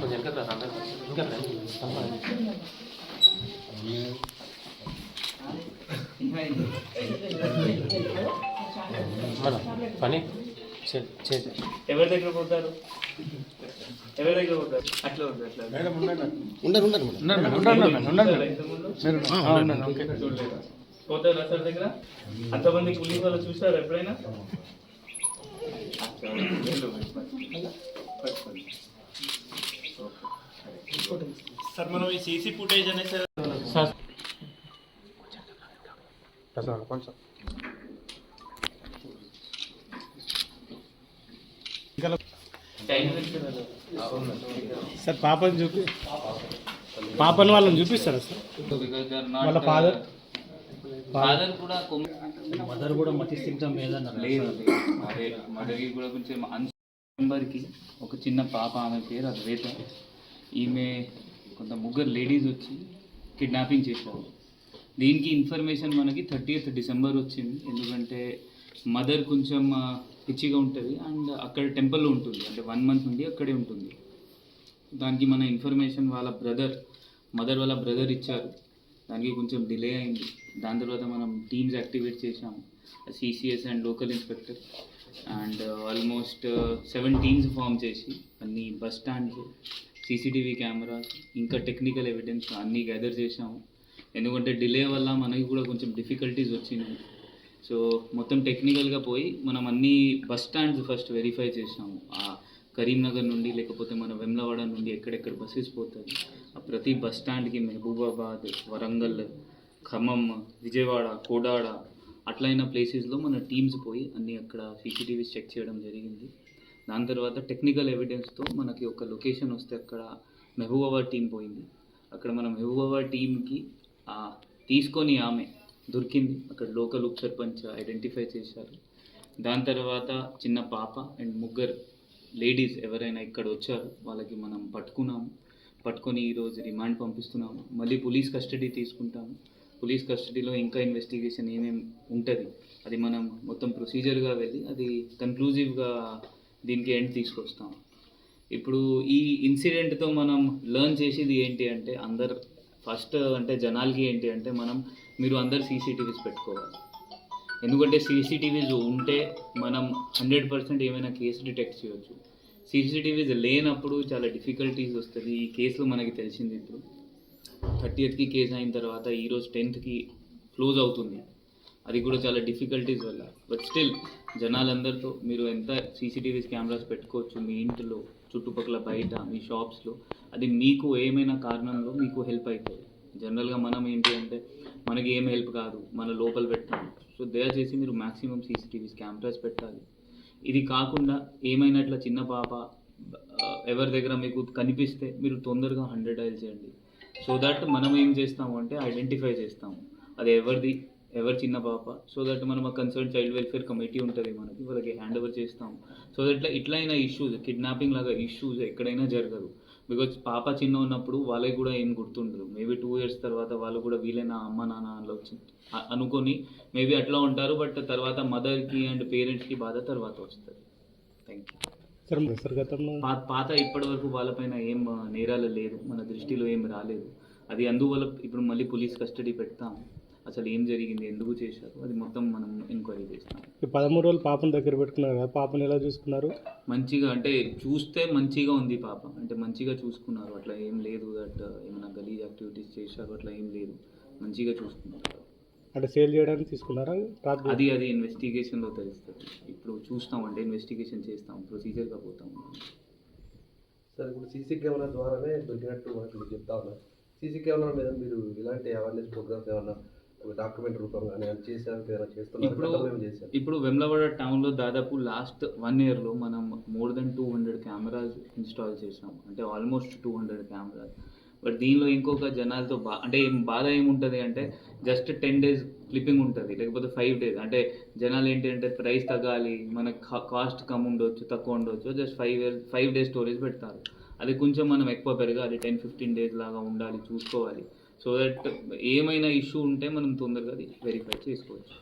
కొంచెం ఇంకా పని ఎవరి దగ్గర పోతారు ఎవరి దగ్గర పోతారు అట్లా పోతారు సార్ దగ్గర అంతమంది పోలీసు వాళ్ళు చూస్తారు ఎప్పుడైనా సార్ మనం ఈ సీసీ ఫుటేజ్ అనేది సార్ కొంచెం సార్ పాపని పాపని వాళ్ళని చూపిస్తారా సార్ వాళ్ళ ఫాదర్ కూడా మదర్ కూడా మతి స్థితం లేదన్న లేదు అదే మదర్కి కూడా కొంచెం మెంబర్కి ఒక చిన్న పాప ఆమె పేరు అద్వైత ఈమె కొంత ముగ్గురు లేడీస్ వచ్చి కిడ్నాపింగ్ చేశారు. దీనికి ఇన్ఫర్మేషన్ మనకి 30th December వచ్చింది. ఎందుకంటే మదర్ కొంచెం పిచ్చిగా ఉంటుంది అండ్ అక్కడ టెంపుల్లో ఉంటుంది, అంటే 1 month నుండి అక్కడే ఉంటుంది. దానికి మన ఇన్ఫర్మేషన్ వాళ్ళ మదర్ వాళ్ళ బ్రదర్ ఇచ్చారు. దానికి కొంచెం డిలే అయింది. దాని తర్వాత మనం టీమ్స్ యాక్టివేట్ చేసాము, CCS and local inspector and almost 7 teams form చేసి అన్ని బస్ స్టాండ్స్, సీసీటీవీ కెమెరాస్, ఇంకా టెక్నికల్ ఎవిడెన్స్ అన్నీ గ్యాదర్ చేసాము. ఎందుకంటే డిలే వల్ల మనకి కూడా కొంచెం డిఫికల్టీస్ వచ్చింది. సో మొత్తం టెక్నికల్గా పోయి మనం అన్ని బస్ స్టాండ్స్ ఫస్ట్ వెరిఫై చేసాము. కరీంనగర్ నుండి లేకపోతే మన వెమ్లవాడ నుండి ఎక్కడెక్కడ బస్సెస్ పోతాయి ఆ ప్రతి బస్ స్టాండ్కి మహబూబాబాద్, వరంగల్, ఖమ్మం, విజయవాడ, కోడాడ అట్లయిన ప్లేసెస్లో మన టీమ్స్ పోయి అన్నీ అక్కడ సీసీటీవీస్ చెక్ చేయడం జరిగింది. దాని తర్వాత టెక్నికల్ ఎవిడెన్స్తో మనకి ఒక లొకేషన్ వస్తే అక్కడ మహబూబాబాద్ టీం పోయింది. అక్కడ మన మహబూబాబాద్ టీంకి తీసుకొని ఆమె దొరికింది. అక్కడ లోకల్ ఉప సర్పంచ్ ఐడెంటిఫై చేశారు. దాని తర్వాత చిన్న పాప అండ్ ముగ్గురు లేడీస్ ఎవరైనా ఇక్కడ వచ్చారు వాళ్ళకి మనం పట్టుకొని ఈరోజు రిమాండ్ పంపిస్తున్నాము. మళ్ళీ పోలీస్ కస్టడీ తీసుకుంటాము. పోలీస్ కస్టడీలో ఇంకా ఇన్వెస్టిగేషన్ ఏమేమి ఉంటుంది అది మనం మొత్తం ప్రొసీజర్గా వెళ్ళి అది కన్క్లూజివ్గా దీనికి ఎండ్ తీసుకొస్తాం. ఇప్పుడు ఈ ఇన్సిడెంట్తో మనం లెర్న్ చేసేది ఏంటి అంటే ఫస్ట్ అంటే జనాలకి ఏంటి అంటే మీరు అందరు సీసీటీవీస్ పెట్టుకోవాలి. ఎందుకంటే సీసీటీవీస్ ఉంటే మనం 100% ఏమైనా కేసు డిటెక్ట్ చేయవచ్చు. సీసీటీవీస్ లేనప్పుడు చాలా డిఫికల్టీస్ వస్తుంది. ఈ కేసులో మనకి తెలిసింది ఇప్పుడు 30th కేసు అయిన తర్వాత ఈరోజు 10th క్లోజ్ అవుతుంది. అది కూడా చాలా డిఫికల్టీస్ వల్ల. బట్ స్టిల్ జనాలందరితో మీరు ఎంత సీసీటీవీస్ కెమెరాస్ పెట్టుకోవచ్చు మీ ఇంట్లో, చుట్టుపక్కల, బయట, మీ షాప్స్లో. అది మీకు ఏమైనా కారణంలో మీకు హెల్ప్ అవుతుంది. జనరల్గా మనం ఏంటి అంటే మనకి ఏం హెల్ప్ కాదు, మన లోపల పెట్టాలి. సో దయచేసి మీరు మ్యాక్సిమం సీసీటీవీస్ కెమెరాస్ పెట్టాలి. ఇది కాకుండా ఏమైనా ఇట్లా చిన్న పాప ఎవరి దగ్గర మీకు కనిపిస్తే మీరు తొందరగా 100 డయల్ చేయండి. సో దట్ మనం ఏం చేస్తాము అంటే ఐడెంటిఫై చేస్తాము అది ఎవరి చిన్న పాప. సో దట్ మనం ఆ కన్సర్న్ చైల్డ్ వెల్ఫేర్ కమిటీ ఉంటుంది మనకి, వాళ్ళకి హ్యాండ్ ఓవర్ చేస్తాము. సో దట్ ఇట్లయినా ఇష్యూస్, కిడ్నాపింగ్ లాగా ఇష్యూస్ ఎక్కడైనా జరగదు. బికాజ్ పాప చిన్న ఉన్నప్పుడు వాళ్ళకి కూడా ఏం గుర్తుండదు. మేబీ 2 years తర్వాత వాళ్ళు కూడా వీలైనా అమ్మ నాన్న అనుకొని మేబీ అట్లా ఉంటారు. బట్ తర్వాత మదర్కి అండ్ పేరెంట్స్కి బాధ తర్వాత వస్తుంది. Thank you. పాత ఇప్పటి వరకు వాళ్ళపైన ఏం నేరాలు లేదు, మన దృష్టిలో ఏం రాలేదు. అది అందువల్ల ఇప్పుడు మళ్ళీ పోలీస్ కస్టడీ పెడతాము. అసలు ఏం జరిగింది, ఎందుకు చేశారు, అది మొత్తం మనం ఎంక్వైరీ చేస్తాం. 13 రోజులు పాపను దగ్గర పెట్టుకున్నారు కదా, పాపను ఎలా చూసుకున్నారు? మంచిగా, అంటే చూస్తే మంచిగా ఉంది పాప, అంటే మంచిగా చూసుకున్నారు. అట్లా ఏం లేదు దట్ ఏమైనా గలీజ్ యాక్టివిటీస్ చేశారు అట్లా ఏం లేదు, మంచిగా చూసుకున్నారు. అంటే సేల్ చేయడానికి తీసుకున్నారా? అది ఇన్వెస్టిగేషన్లో తెలుస్తుంది. ఇప్పుడు చూస్తామంటే ఇన్వెస్టిగేషన్ చేస్తాం, ప్రొసీజర్గా పోతాం. సార్ ఇప్పుడు సీసీ కెమెరా ద్వారానే దొరికినట్టు మనకు చెప్తా ఉన్నారు. సీసీ కెమెరా మీద మీరు ఇలాంటి అవేర్నెస్ ప్రోగ్రామ్స్ ఏమన్నా డాక్యుమెంట్ రూపంగా ఇప్పుడు వెమ్లవాడ టౌన్లో దాదాపు లాస్ట్ 1 yearలో మనం more than 200 కెమెరాస్ ఇన్స్టాల్ చేసాం, అంటే ఆల్మోస్ట్ 200 కెమెరాస్. బట్ దీనిలో ఇంకొక జనాలతో అంటే బాధ ఏముంటుంది అంటే జస్ట్ 10 days క్లిప్పింగ్ ఉంటుంది, లేకపోతే 5 days. అంటే జనాలు ఏంటి అంటే ప్రైస్ తగ్గాలి, మనకు కాస్ట్ కమ్ ఉండొచ్చు, తక్కువ ఉండొచ్చు, జస్ట్ 5 days స్టోరేజ్ పెడతారు. అది కొంచెం మనం ఎక్కువ పెరగాలి, 10-15 days లాగా ఉండాలి, చూసుకోవాలి. సో దట్ ఏమైనా ఇష్యూ ఉంటే మనం తొందరగా వెరిఫై చేసుకోవచ్చు.